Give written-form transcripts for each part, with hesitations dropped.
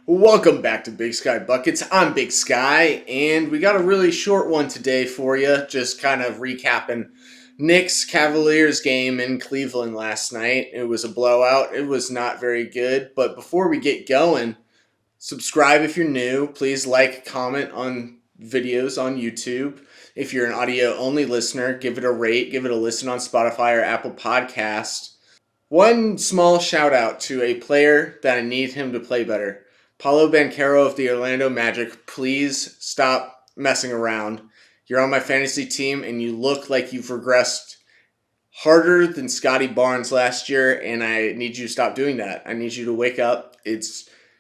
Welcome back to Big Sky Buckets. I'm Big Sky, and we got a really short one today for you. Just kind of recapping Knicks Cavaliers game in Cleveland last night. It was a blowout. It was not very good. But before we get going, subscribe if you're new. Please like, comment on videos on YouTube. If you're an audio only listener, give it a rate, give it a listen on Spotify or Apple Podcast. One small shout out to a player that I need him to play better. Paolo Banchero of the Orlando Magic, please stop messing around. You're on my fantasy team and you look like you've regressed harder than Scotty Barnes last year, and I need you to stop doing that. I need you to wake up.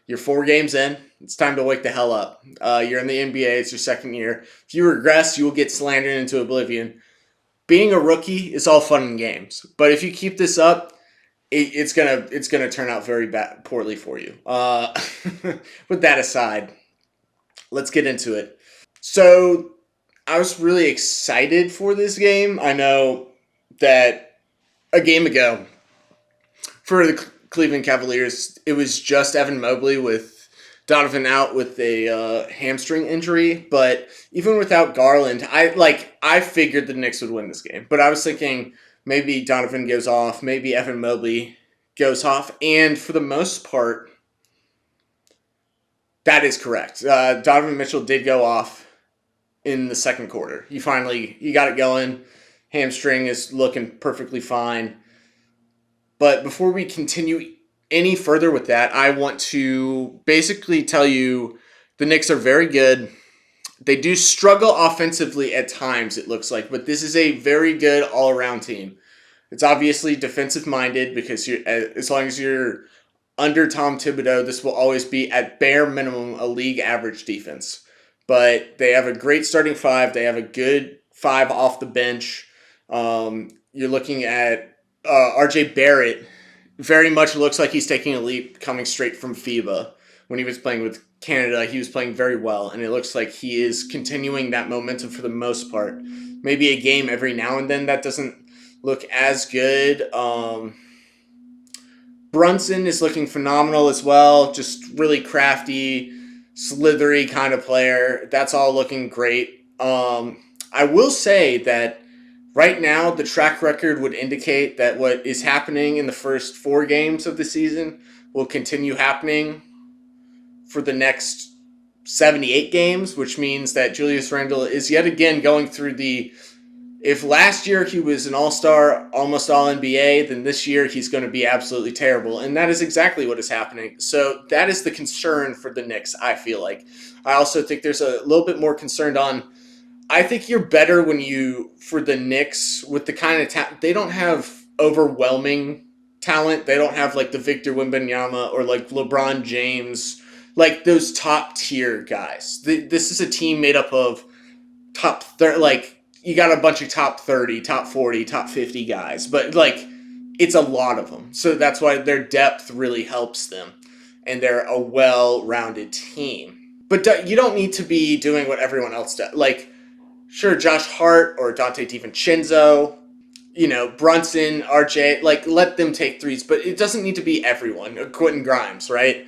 You're 4 games in. It's time to wake the hell up. You're in the NBA. It's your second year. If you regress, you will get slandered into oblivion. Being a rookie is all fun and games, but if you keep this up, it's gonna turn out very poorly for you. With that aside, let's get into it. So I was really excited for this game. I know that a game ago for the Cleveland Cavaliers, it was just Evan Mobley with Donovan out with a hamstring injury. But even without Garland, I figured the Knicks would win this game. But I was thinking maybe Donovan goes off, maybe Evan Mobley goes off, and for the most part, that is correct. Donovan Mitchell did go off in the second quarter. You got it going. Hamstring is looking perfectly fine. But before we continue any further with that, I want to basically tell you the Knicks are very good. They do struggle offensively at times, it looks like, but this is a very good all-around team. It's obviously defensive-minded because as long as you're under Tom Thibodeau, this will always be at bare minimum a league average defense. But they have a great starting 5. They have a good 5 off the bench. You're looking at RJ Barrett. Very much looks like he's taking a leap coming straight from FIBA. When he was playing with Canada, he was playing very well, and it looks like he is continuing that momentum for the most part. Maybe a game every now and then that doesn't look as good. Brunson is looking phenomenal as well. Just really crafty, slithery kind of player. That's all looking great. I will say that right now the track record would indicate that what is happening in the first 4 games of the season will continue happening for the next 78 games, which means that Julius Randle is yet again going through if last year he was an all-star, almost all-NBA, then this year he's going to be absolutely terrible. And that is exactly what is happening. So that is the concern for the Knicks, I feel like. I also think there's a little bit more concerned on, I think you're better for the Knicks, with the kind of talent, they don't have overwhelming talent. They don't have like the Victor Wembanyama or like LeBron James, like those top tier guys. This is a team made up of top 30, you got a bunch of top 30, top 40, top 50 guys, but it's a lot of them. So that's why their depth really helps them, and they're a well-rounded team. But you don't need to be doing what everyone else does. Sure, Josh Hart or Dante DiVincenzo, Brunson, RJ, let them take threes, but it doesn't need to be everyone. Quentin Grimes, right?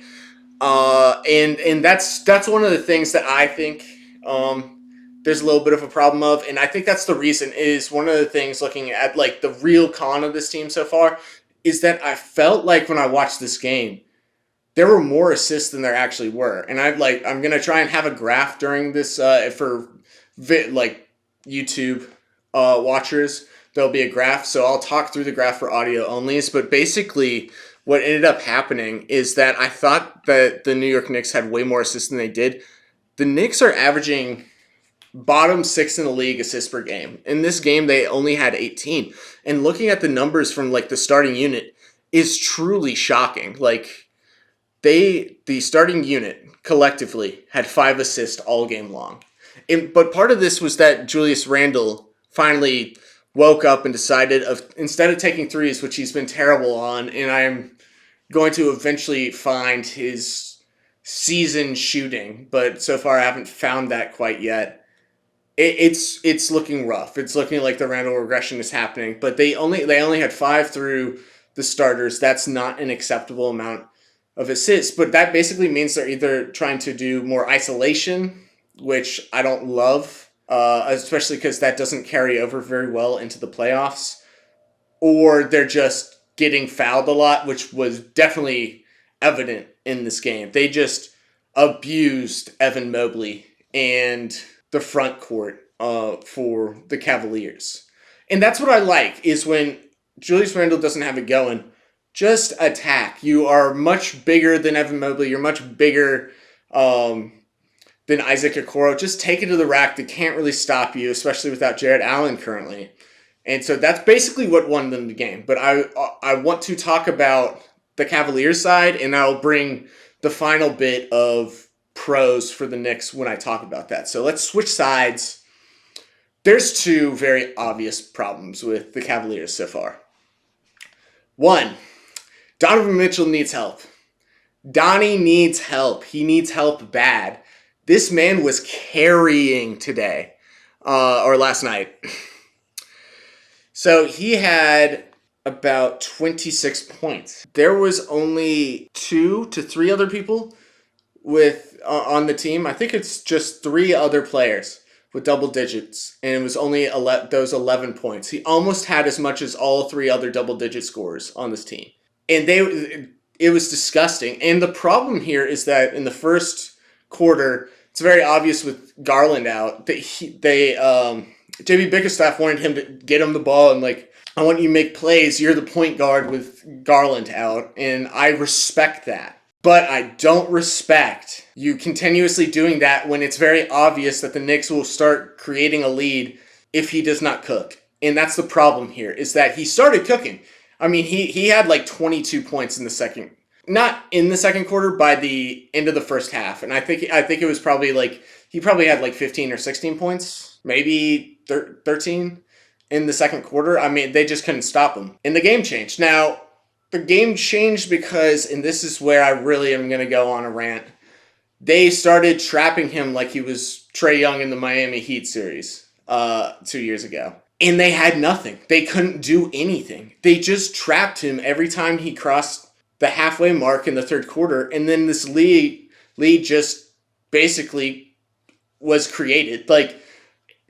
And that's one of the things that I think there's a little bit of a problem of, and I think that's the reason, is one of the things looking at the real con of this team so far is that I felt like when I watched this game, there were more assists than there actually were. And I'm going to try and have a graph during this for YouTube watchers. There'll be a graph, so I'll talk through the graph for audio onlys, but basically what ended up happening is that I thought that the New York Knicks had way more assists than they did. The Knicks are averaging bottom 6 in the league assists per game. In this game, they only had 18. And looking at the numbers from the starting unit is truly shocking. The starting unit collectively had 5 assists all game long. But part of this was that Julius Randle finally woke up and decided instead of taking threes, which he's been terrible on, and I'm going to eventually find his season shooting, but so far I haven't found that quite yet. It's looking rough. It's looking like the Randle regression is happening, but they only had 5 through the starters. That's not an acceptable amount. of assists, but that basically means they're either trying to do more isolation, which I don't love, especially because that doesn't carry over very well into the playoffs, or they're just getting fouled a lot, which was definitely evident in this game. They just abused Evan Mobley and the front court for the Cavaliers. And that's what I like, is when Julius Randle doesn't have it going, just attack. You are much bigger than Evan Mobley. You're much bigger than Isaac Okoro. Just take it to the rack. They can't really stop you, especially without Jared Allen currently. And so that's basically what won them the game. But I want to talk about the Cavaliers side, and I'll bring the final bit of pros for the Knicks when I talk about that. So let's switch sides. There's two very obvious problems with the Cavaliers so far. One, Donovan Mitchell needs help. Donny needs help. He needs help bad. This man was carrying today, or last night. So he had about 26 points. There was only 2 to 3 other people with on the team. I think it's just 3 other players with double digits, and it was only those 11 points. He almost had as much as all 3 other double-digit scorers on this team. And it was disgusting. And the problem here is that in the first quarter, it's very obvious with Garland out that JB Bickerstaff wanted him to get him the ball and I want you to make plays. You're the point guard with Garland out, and I respect that. But I don't respect you continuously doing that when it's very obvious that the Knicks will start creating a lead if he does not cook. And that's the problem here, is that he started cooking. I mean, he had 22 points in the second, not in the second quarter, by the end of the first half. And I think it was probably he probably had 15 or 16 points, maybe 13 in the second quarter. I mean, they just couldn't stop him. And the game changed. Now, the game changed because, and this is where I really am going to go on a rant, they started trapping him like he was Trae Young in the Miami Heat series 2 years ago. And they had nothing. They couldn't do anything. They just trapped him every time he crossed the halfway mark in the third quarter. And then this lead just basically was created.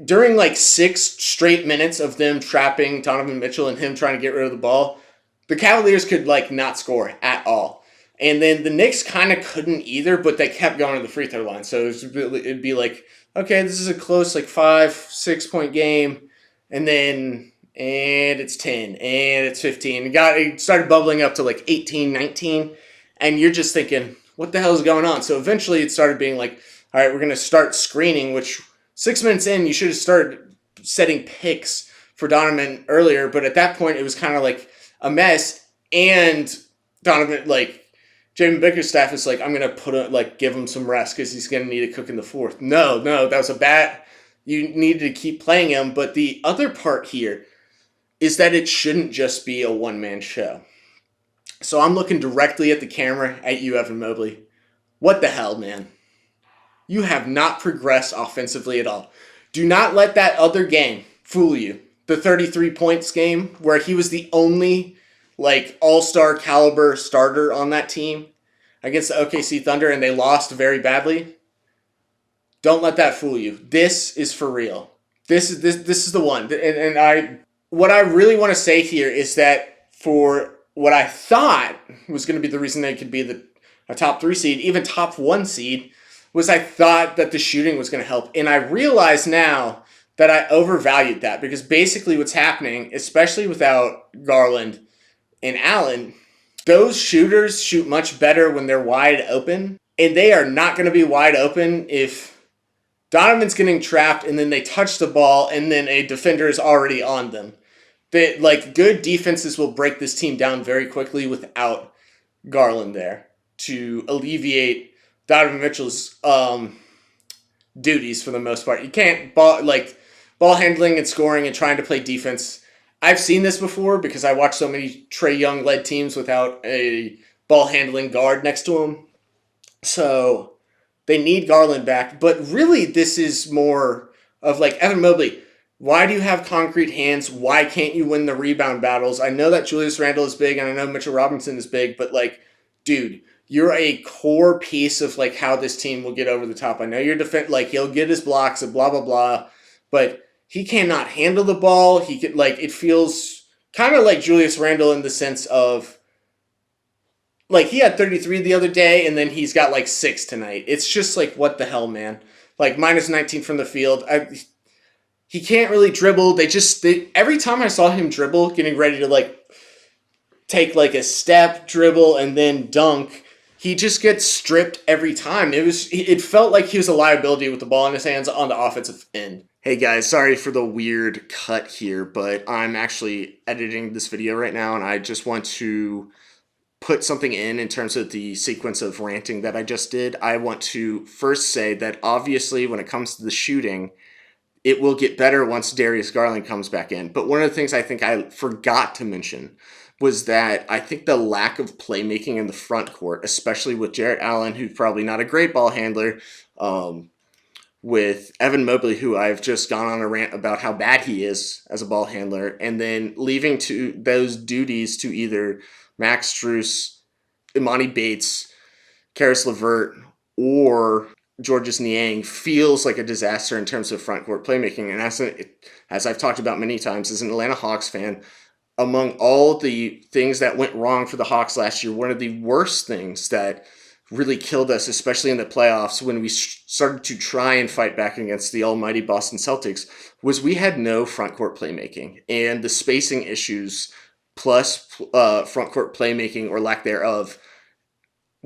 During 6 straight minutes of them trapping Donovan Mitchell and him trying to get rid of the ball, the Cavaliers could not score at all. And then the Knicks kind of couldn't either, but they kept going to the free throw line. So it'd be okay, this is a close 5-6 point game, and it's 10, and it's 15. It started bubbling up to 18, 19, and you're just thinking, what the hell is going on? So eventually it started being all right, we're going to start screening, which 6 minutes in, you should have started setting picks for Donovan earlier, but at that point it was kind of a mess, and Donovan, Jamie Bickerstaff is I'm going to give him some rest because he's going to need to cook in the fourth. No, that was a bad, you needed to keep playing him, but the other part here is that it shouldn't just be a one-man show. So I'm looking directly at the camera at you, Evan Mobley. What the hell, man? You have not progressed offensively at all. Do not let that other game fool you. The 33 points game where he was the only all-star caliber starter on that team against the OKC Thunder, and they lost very badly. Don't let that fool you. This is for real. This is the one. What I really want to say here is that for what I thought was going to be the reason they could be a top 3 seed, even top 1 seed, was I thought that the shooting was going to help. And I realize now that I overvalued that, because basically what's happening, especially without Garland and Allen, those shooters shoot much better when they're wide open, and they are not going to be wide open if Donovan's getting trapped and then they touch the ball and then a defender is already on them. Good defenses will break this team down very quickly without Garland there to alleviate Donovan Mitchell's duties for the most part. You can't ball handling and scoring and trying to play defense. I've seen this before because I watched so many Trae Young led teams without a ball handling guard next to him. So they need Garland back. But really, this is more of Evan Mobley. Why do you have concrete hands? Why can't you win the rebound battles? I know that Julius Randle is big and I know Mitchell Robinson is big, but dude, you're a core piece of like how this team will get over the top. I know you're like he'll get his blocks and blah blah blah, but he cannot handle the ball. He could like it feels kind of like Julius Randle in the sense of like he had 33 the other day and then he's got like 6 tonight. It's just like what the hell, man. Like minus 19 from the field. He can't really dribble. Every time I saw him dribble, getting ready to like take like a step, dribble, and then dunk, he just gets stripped every time. It felt like he was a liability with the ball in his hands on the offensive end. Hey guys, sorry for the weird cut here, but I'm actually editing this video right now, and I just want to put something in terms of the sequence of ranting that I just did. I want to first say that obviously when it comes to the shooting, it will get better once Darius Garland comes back in. But one of the things I think I forgot to mention was that I think the lack of playmaking in the front court, especially with Jarrett Allen, who's probably not a great ball handler, with Evan Mobley, who I've just gone on a rant about how bad he is as a ball handler, and then leaving to those duties to either Max Strus, Imani Bates, Karis LeVert, or Georges Niang feels like a disaster in terms of front court playmaking. And as I've talked about many times, as an Atlanta Hawks fan, among all the things that went wrong for the Hawks last year, one of the worst things that really killed us, especially in the playoffs when we started to try and fight back against the almighty Boston Celtics, was we had no front court playmaking. And the spacing issues plus front court playmaking or lack thereof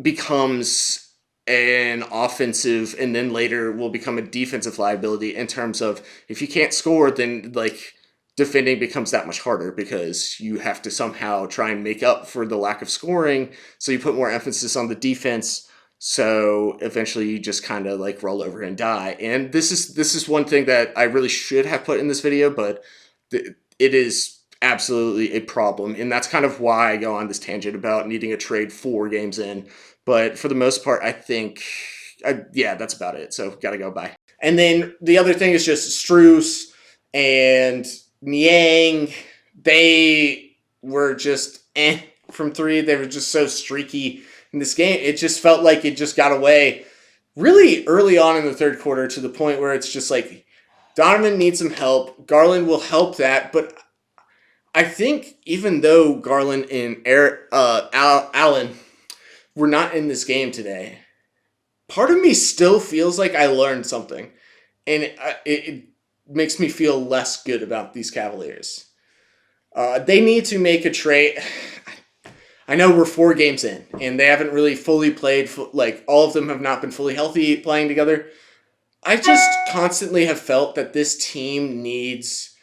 becomes an offensive and then later will become a defensive liability in terms of if you can't score, then like defending becomes that much harder because you have to somehow try and make up for the lack of scoring. So you put more emphasis on the defense. So eventually you just kind of like roll over and die. And this is one thing that I really should have put in this video, but it is absolutely a problem. And that's kind of why I go on this tangent about needing a trade 4 games in. But for the most part, I think, yeah, that's about it. So gotta go. Bye. And then the other thing is just Strus and Niang. They were just from 3. They were just so streaky in this game. It just felt like it just got away really early on in the third quarter to the point where it's just like Donovan needs some help. Garland will help that, but I think even though Garland and Allen were not in this game today, part of me still feels like I learned something. And it makes me feel less good about these Cavaliers. They need to make a trade. I know we're 4 games in, and they haven't really fully played. Like, all of them have not been fully healthy playing together. I just constantly have felt that this team needs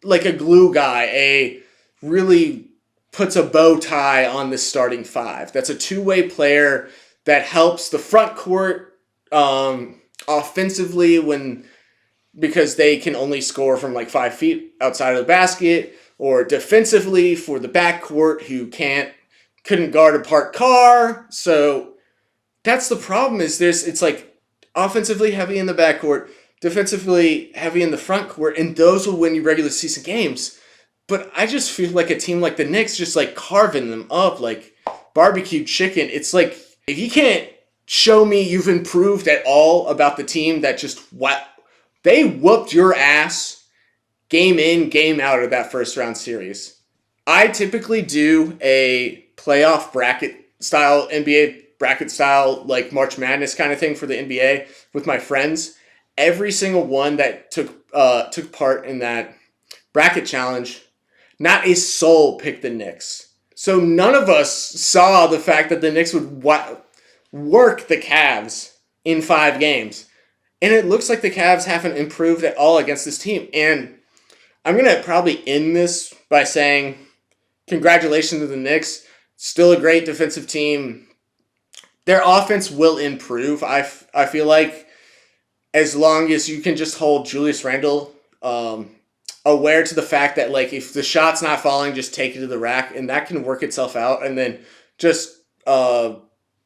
like a glue guy, really puts a bow tie on the starting 5. That's a 2-way player that helps the front court offensively because they can only score from like 5 feet outside of the basket, or defensively for the backcourt who couldn't guard a parked car. So that's the problem. It's like offensively heavy in the backcourt, defensively heavy in the front court, and those will win you regular season games. But I just feel like a team like the Knicks just like carving them up like barbecue chicken. It's like if you can't show me you've improved at all about the team that just they whooped your ass game in, game out of that first round series. I typically do a playoff bracket style, NBA bracket style, like March Madness kind of thing for the NBA with my friends. Every single one that took part in that bracket challenge, not a soul picked the Knicks. So none of us saw the fact that the Knicks would work the Cavs in 5 games. And it looks like the Cavs haven't improved at all against this team. And I'm going to probably end this by saying congratulations to the Knicks. Still a great defensive team. Their offense will improve, I feel like, as long as you can just hold Julius Randle aware to the fact that, like, if the shot's not falling, just take it to the rack, and that can work itself out, and then just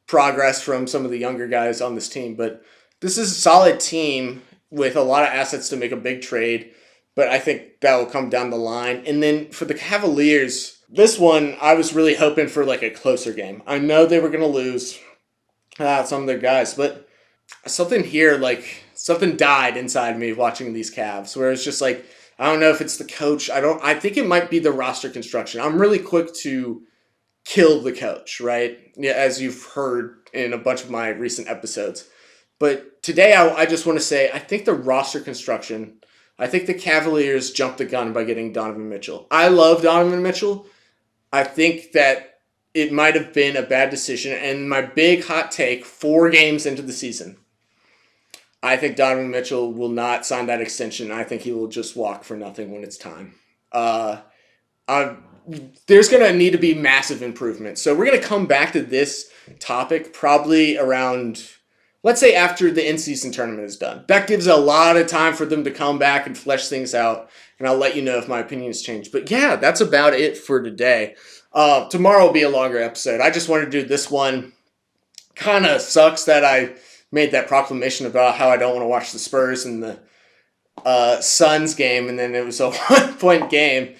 progress from some of the younger guys on this team. But this is a solid team with a lot of assets to make a big trade, but I think that will come down the line. And then for the Cavaliers, This one, I was really hoping for like a closer game. I know they were going to lose some of their guys, but something here, like something died inside me watching these Cavs, where it's just like I don't know if it's the coach. I don't. I think it might be the roster construction. I'm really quick to kill the coach, right? Yeah, as you've heard in a bunch of my recent episodes. But today, I just want to say I think the roster construction. I think the Cavaliers jumped the gun by getting Donovan Mitchell. I love Donovan Mitchell. I think that it might have been a bad decision. And my big hot take, 4 games into the season, I think Donovan Mitchell will not sign that extension. I think he will just walk for nothing when it's time. Uh, I, there's going to need to be massive improvement. So we're going to come back to this topic probably around, let's say, after the in-season tournament is done. That gives a lot of time for them to come back and flesh things out, and I'll let you know if my opinion has changed. But yeah, that's about it for today. Tomorrow will be a longer episode. I just wanted to do this one. Kind of sucks that I made that proclamation about how I don't want to watch the Spurs and the Suns game, and then it was a 1-point game.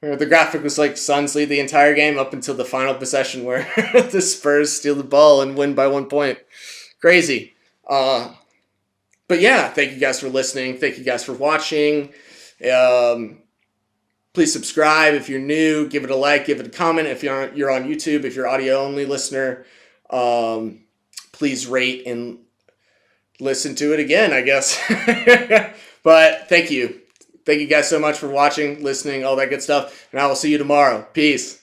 The graphic was like Suns lead the entire game up until the final possession where the Spurs steal the ball and win by 1 point. Crazy. But yeah, thank you guys for listening. Thank you guys for watching. Please subscribe if you're new. Give it a like. Give it a comment if you're on YouTube. If you're audio only listener, please rate and listen to it again, I guess. But thank you. Thank you guys so much for watching, listening, all that good stuff. And I will see you tomorrow. Peace.